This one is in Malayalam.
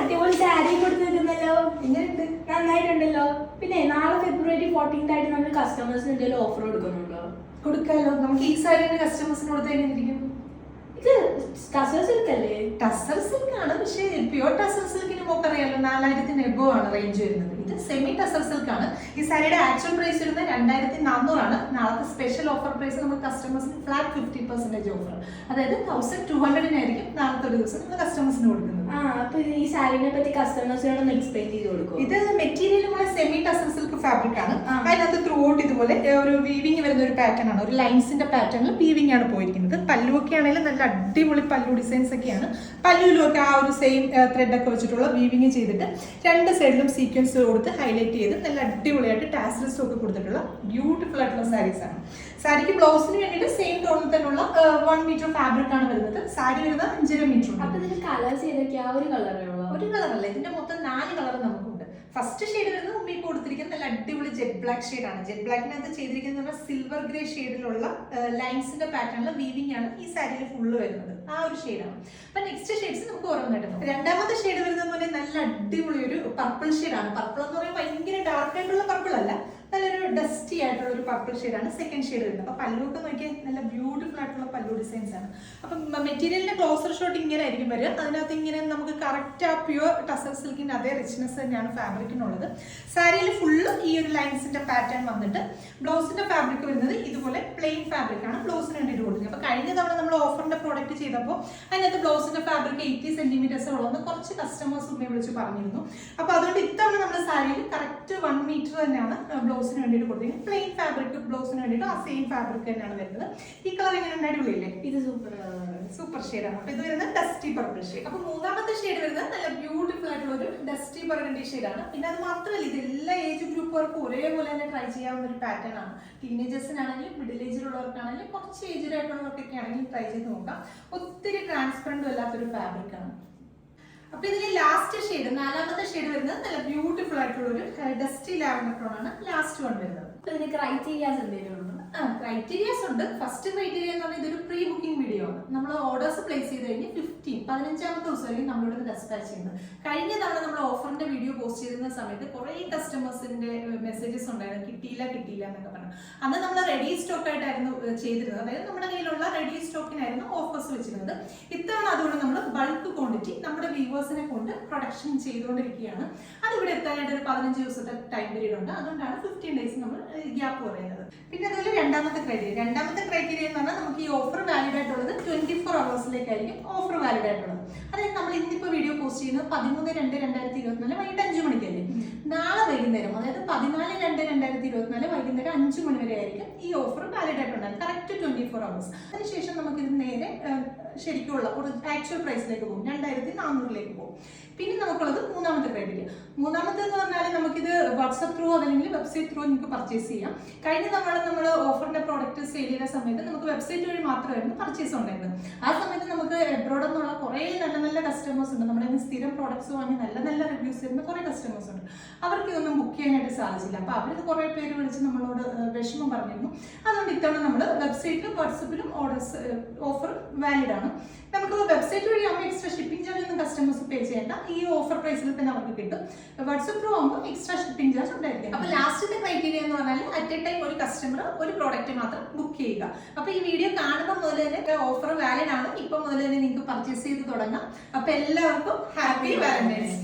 അടിപൊളി സാരി കൊടുത്തിട്ടുണ്ടല്ലോ. എങ്ങനെയുണ്ട്? നന്നായിട്ടുണ്ടല്ലോ. പിന്നെ നാളെ February 14th ആയിട്ട് നമ്മൾ കസ്റ്റമേഴ്സിന് എന്തെങ്കിലും ഓഫർ കൊടുക്കുന്നുണ്ടോ? കൊടുക്കാലോ. നമുക്ക് ഈ സാരി കസ്റ്റമേഴ്സിന് കൊടുത്ത് എങ്ങനെയിരിക്കും? ഇത് ടസർ സിൽക്ക് അല്ലേ? ടസർ സിൽക്ക് ആണ്, പക്ഷേ പ്യുവർ ടസർ സിൽക്കിന് നമുക്ക് അറിയാലോ 4000 എബോ ആണ് റേഞ്ച് വരുന്നത്. ഇത് സെമി ടസർ സിൽക്ക് ആണ്. ഈ സാരിയുടെ ആക്ച്വൽ പ്രൈസ് വരുന്നത് 2400 ആണ്. നാളത്തെ സ്പെഷ്യൽ ഓഫർ പ്രൈസ് നമുക്ക് കസ്റ്റമേഴ്സിന് ഫ്ലാറ്റ് 50% ഓഫർ, അതായത് 1200 ആയിരിക്കും നാളത്തെ ഒരു ദിവസം നമ്മൾ കസ്റ്റമേഴ്സിന് കൊടുക്കുന്നത്. അപ്പൊ ഈ സാരിനെ പറ്റി കസ്റ്റമേഴ്സിനോട് എക്സ്പ്ലെയിൻ ചെയ്ത് കൊടുക്കും. ഇത് മെറ്റീരിയൽ നമ്മളെ സെമി ടസർ സിൽക്ക് ഫാബ്രിക് ആണ്. അതിനകത്ത് ത്രൂ ഔട്ട് ഇതുപോലെ ഒരു വീവിങ് വരുന്ന ഒരു പാറ്റേൺ ആണ്, ഒരു ലൈൻസിന്റെ പാറ്റേണിൽ വീവിങ് ആണ് പോയിരിക്കുന്നത്. പല്ലുവൊക്കെ ആണെങ്കിലും നല്ല അടിപൊളി പല്ലു ഡിസൈൻസ് ഒക്കെയാണ്. പല്ലുവിലൊക്കെ ആ ഒരു സെയിം ത്രെഡ് ഒക്കെ വെച്ചിട്ടുള്ള വീവിങ് ചെയ്തിട്ട് രണ്ട് സൈഡിലും സീക്വൻസ് കൊടുത്ത് ഹൈലൈറ്റ് ചെയ്ത് നല്ല അടിപൊളിയായിട്ട് ടാസൽസ് ഒക്കെ കൊടുത്തിട്ടുള്ള ബ്യൂട്ടിഫുൾ ആയിട്ടുള്ള സാരീസ് ആണ്. സാരിക്ക് ബ്ലൗസിന് വേണ്ടിയിട്ട് സെയിം ടോണിൽ തന്നെയുള്ള 1 മീറ്റർ ഫാബ്രിക് ആണ് വരുന്നത്. സാരി വരുന്നത് 5.5 മീറ്റർ ഉണ്ട്. അപ്പൊ ഇതിന്റെ കളേഴ്സ് ഏതൊക്കെയാ? ഒരു കളറുള്ളൂ? ഒരു കളറല്ല, ഇതിന്റെ മൊത്തം 4 കളർ നമുക്കുണ്ട്. ഫസ്റ്റ് ഷെയ്ഡ് വരുന്നത് മുമ്പിൽ കൊടുത്തിരിക്കുന്നത് നല്ല അടിപൊളി ജെറ്റ് ബ്ലാക്ക് ഷെയ്ഡ് ആണ്. ജെറ്റ് ബ്ലാക്കിനകത്ത് ചെയ്തിരിക്കുന്നത് സിൽവർ ഗ്രേ ഷെയ്ഡിലുള്ള ലൈൻസിന്റെ പാറ്റേണിലുള്ള വീവിംഗ് ആണ് ഈ സാരിയിൽ ഫുള്ള് വരുന്നത്. ആ ഒരു ഷെയ്ഡാണ്. അപ്പൊ നെക്സ്റ്റ് ഷെയ്ഡ്സ് നമുക്ക് ഓരോന്നായിട്ട്. രണ്ടാമത്തെ ഷെയ്ഡ് വരുന്നത് പോലെ നല്ല അടിപൊളി ഒരു പർപ്പിൾ ഷെയ്ഡാണ്. പർപ്പിൾ എന്ന് പറയുമ്പോൾ ഭയങ്കര ഡാർക്ക് ആയിട്ടുള്ള പർപ്പിൾ അല്ല, നല്ലൊരു ഡസ്റ്റി ആയിട്ടുള്ള ഒരു പർപ്പിൾ ഷെയ്ഡാണ് സെക്കൻഡ് ഷെയ്ഡ് വരുന്നത്. അപ്പൊ പല്ലുവൊക്കെ നോക്കിയാൽ നല്ല ബ്യൂട്ടിഫുൾ ആയിട്ടുള്ള പല്ലു ഡിസൈൻസ് ആണ്. അപ്പം മെറ്റീരിയലിന്റെ ക്ലോസർ ഷോട്ട് ഇങ്ങനെ ആയിരിക്കും വരിക. അതിനകത്ത് ഇങ്ങനെ നമുക്ക് കറക്റ്റ് ആ പ്യുവർ ടസർ സിൽക്കിന്റെ അതേ റിച്ച്നെസ് തന്നെയാണ് ഫാബ്രിക്കിനുള്ളത്. സാരിയിൽ ഫുള്ള് ഈ ഒരു ലൈൻസിന്റെ പാറ്റേൺ വന്നിട്ട് ബ്ലൗസിന്റെ ഫാബ്രിക് വരുന്നത് ഇതുപോലെ പ്ലെയിൻ ഫാബ്രിക് ആണ് ബ്ലൗസിന് വേണ്ടിയിട്ട് കൊടുക്കുന്നത്. അപ്പൊ കഴിഞ്ഞ തവണ നമ്മൾ ഓഫറിന്റെ പ്രോഡക്റ്റ് ചെയ്തപ്പോൾ അതിനകത്ത് ബ്ലൗസിന്റെ ഫാബ്രിക് 80 സെന്റിമീറ്റേഴ്സ് ഉള്ളതെന്ന് കുറച്ച് കസ്റ്റമേഴ്സ് ഉമ്മയെ വിളിച്ച് പറഞ്ഞിരുന്നു. അപ്പൊ അതുകൊണ്ട് ഇത്തവണ നമ്മുടെ സാരിയിൽ കറക്റ്റ് 1 മീറ്റർ തന്നെയാണ് ബ്ലൗസിന് വേണ്ടിയിട്ട് കൊടുത്തിരിക്കുന്നത്. പ്ലെയിൻ ഫാബ്രിക് ബ്ലൗസിന് വേണ്ടിയിട്ട് ആ സെയിം ഫാബ്രിക് തന്നെയാണ് വരുന്നത്. ഈ കളർ എങ്ങനെ അടിപൊളിയില്ലേ? ഇത് സൂപ്പർ ഷെയ്ഡാണ്. അപ്പൊ ഇത് വരുന്നത് ഡസ്റ്റി പർപ്പിൾ ഷെയ്ഡ്. അപ്പൊ മൂന്നാമത്തെ ഷെയ്ഡ് വരുന്നത് നല്ല ബ്യൂട്ടിഫുൾ ആയിട്ടുള്ള ഒരു ഡസ്റ്റി ബർഗണ്ടി ഷെയ്ഡാണ്. പിന്നെ അത് മാത്രമല്ല, ഇത് എല്ലാ ഏജ് ഗ്രൂപ്പുകാർക്കും ഒരേപോലെ തന്നെ ട്രൈ ചെയ്യാവുന്ന ഒരു പാറ്റേൺ ആണ്. ടീനേജേഴ്സിനാണെങ്കിലും മിഡിൽ ഏജിലുള്ളവർക്കാണെങ്കിലും കുറച്ച് ഏജ്ഡ് ആയിട്ടുള്ളവർക്കൊക്കെ ആണെങ്കിലും ട്രൈ ചെയ്ത് നോക്കാം. ഒത്തിരി ട്രാൻസ്പെറൻറ്റും അല്ലാത്തൊരു ഫാബ്രിക് ആണ്. അപ്പൊ ഇതിൽ ലാസ്റ്റ് ഷെയ്ഡ്, നാലാമത്തെ ഷെയ്ഡ് വരുന്നത് നല്ല ബ്യൂട്ടിഫുൾ ആയിട്ടുള്ള ഒരു ഡസ്റ്റി ലാവൻഡർ ടോൺ ആണ് ലാസ്റ്റ് വൺ വരുന്നത്. ഇതിന് ക്രൈറ്റീരിയാസ് എന്തെങ്കിലും ഉണ്ടോ? ക്രൈറ്റീരിയാസ് ഉണ്ട്. ഫസ്റ്റ് ക്രൈറ്റീരിയ എന്ന് പറഞ്ഞാൽ ഇതൊരു പ്രീ ബുക്കിംഗ് വീഡിയോ ആണ്. നമ്മൾ ഓർഡേഴ്സ് പ്ലേസ് ചെയ്ത് കഴിഞ്ഞ് 15ാമത്തെ ദിവസമായിരിക്കും നമ്മളിവിടെ ഡെസ്പാച്ച് ചെയ്യുന്നത്. കഴിഞ്ഞ തവണ നമ്മൾ ഓഫറിന്റെ വീഡിയോ പോസ്റ്റ് ചെയ്തിരുന്ന സമയത്ത് കുറേ കസ്റ്റമേഴ്സിന്റെ മെസ്സേജസ് ഉണ്ടായിരുന്നു, കിട്ടിയില്ല എന്നൊക്കെ പറഞ്ഞു. അന്ന് നമ്മൾ റെഡി സ്റ്റോക്ക് ആയിട്ടായിരുന്നു ചെയ്തിരുന്നത്. അതായത് നമ്മുടെ കയ്യിലുള്ള റെഡി സ്റ്റോക്കിനായിരുന്നു ഓഫേഴ്സ് വെച്ചിരുന്നത്. ഇത്തവണ അതുകൊണ്ട് നമ്മൾ ബൾക്ക് ക്വാണ്ടിറ്റി നമ്മുടെ വ്യൂവേഴ്സിനെ കൊണ്ട് പ്രൊഡക്ഷൻ ചെയ്തുകൊണ്ടിരിക്കുകയാണ്. അതിവിടെ എത്താനായിട്ട് ഒരു 15 ദിവസത്തെ ടൈം പീരീഡ് ഉണ്ട്. അതുകൊണ്ടാണ് 15 ഡേയ്സ് നമ്മൾ ഗ്യാപ്പ് പറയുന്നത്. പിന്നെ അതുപോലെ രണ്ടാമത്തെ ക്രൈറ്റീരിയ എന്ന് പറഞ്ഞാൽ നമുക്ക് ഈ ഓഫർ വാലിഡ് ആയിട്ടുള്ളത് 24 അവേഴ്സിലേക്കായിരിക്കും ഓഫർ വാലിഡ് ആയിട്ടുള്ളത്. അതായത് നമ്മൾ ഇന്നിപ്പോൾ വീഡിയോ പോസ്റ്റ് ചെയ്യുന്നത് 13/2/2024 വൈകിട്ട് 5 മണിക്കല്ലേ. നാളെ വൈകുന്നേരം, അതായത് 14/2/2024 വൈകുന്നേരം 5 മണി വരെ ആയിരിക്കും ഈ ഓഫർ വാലിഡ് ആയിട്ടുണ്ടാകും. Correct 24 hours. അതിനുശേഷം നമുക്കിത് നേരെ ശരിക്കുള്ള ഒരു ആക്ച്വൽ പ്രൈസിലേക്ക് പോകും, 2400 പോകും. പിന്നെ നമുക്കുള്ളത് മൂന്നാമത്തെ ക്രൈറ്റീരിയ. മൂന്നാമത്തെന്ന് പറഞ്ഞാൽ നമുക്കിത് വാട്സ്ആപ്പ് ത്രൂ അല്ലെങ്കിൽ വെബ്സൈറ്റ് ത്രൂ നിങ്ങൾക്ക് പർച്ചേസ് ചെയ്യാം. കഴിഞ്ഞ തവണ നമ്മൾ ഓഫറിന്റെ പ്രോഡക്റ്റ് സെയിൽ ചെയ്യുന്ന സമയത്ത് നമുക്ക് വെബ്സൈറ്റ് വഴി മാത്രമായിരുന്നു പർച്ചേസ് ഉണ്ടായിരുന്നത്. ആ സമയത്ത് നമുക്ക് എബ്രോഡ് എന്നുള്ള കുറേ നല്ല കസ്റ്റമേഴ്സ് ഉണ്ട്. നമ്മുടെ സ്ഥിരം പ്രോഡക്ട്സ് വാങ്ങി നല്ല റിവ്യൂസ് തരുന്ന കുറേ കസ്റ്റമേഴ്സ് ഉണ്ട്. അവർക്ക് ഇതൊന്നും ബുക്ക് ചെയ്യാനായിട്ട് സാധിച്ചില്ല. അപ്പോൾ അവർക്ക് കുറേ പേര് വിളിച്ച് നമ്മളോട് വിഷമം പറഞ്ഞിരുന്നു. അതുകൊണ്ട് ഇത്തവണ നമ്മൾ വെബ്സൈറ്റിലും വാട്സപ്പിലും ഓഫർ വാലിഡ് ആണ്. നമുക്ക് വെബ്സൈറ്റ് വഴി ആകുമ്പോൾ എക്സ്ട്രാ ഷിപ്പിംഗ് ചാർജ് ഒന്നും കസ്റ്റമേഴ്സ് പേ ചെയ്യേണ്ട, ഈ ഓഫർ പ്രൈസിൽ തന്നെ അവർക്ക് കിട്ടും. വാട്സപ്പ് ത്രൂ ആകുമ്പോൾ എക്സ്ട്രാ ഷിപ്പിംഗ് ചാർജ് ഉണ്ടായിരിക്കും. അപ്പോൾ ലാസ്റ്റത്തെ ക്രൈറ്റീരിയ എന്ന് പറഞ്ഞാൽ അറ്റ് എ ടൈം ഒരു കസ്റ്റമർ ഒരു പ്രോഡക്റ്റ് മാത്രം ബുക്ക് ചെയ്യുക. അപ്പോൾ ഈ വീഡിയോ കാണുമ്പോൾ മുതൽ തന്നെ ഓഫർ വാലിഡ് ആണ്. ഇപ്പം മുതൽ തന്നെ നിങ്ങൾക്ക് പർച്ചേസ് ചെയ്ത് തുടങ്ങാം. അപ്പോൾ എല്ലാവർക്കും ഹാപ്പി വാലന്റൈൻസ് ഡേ.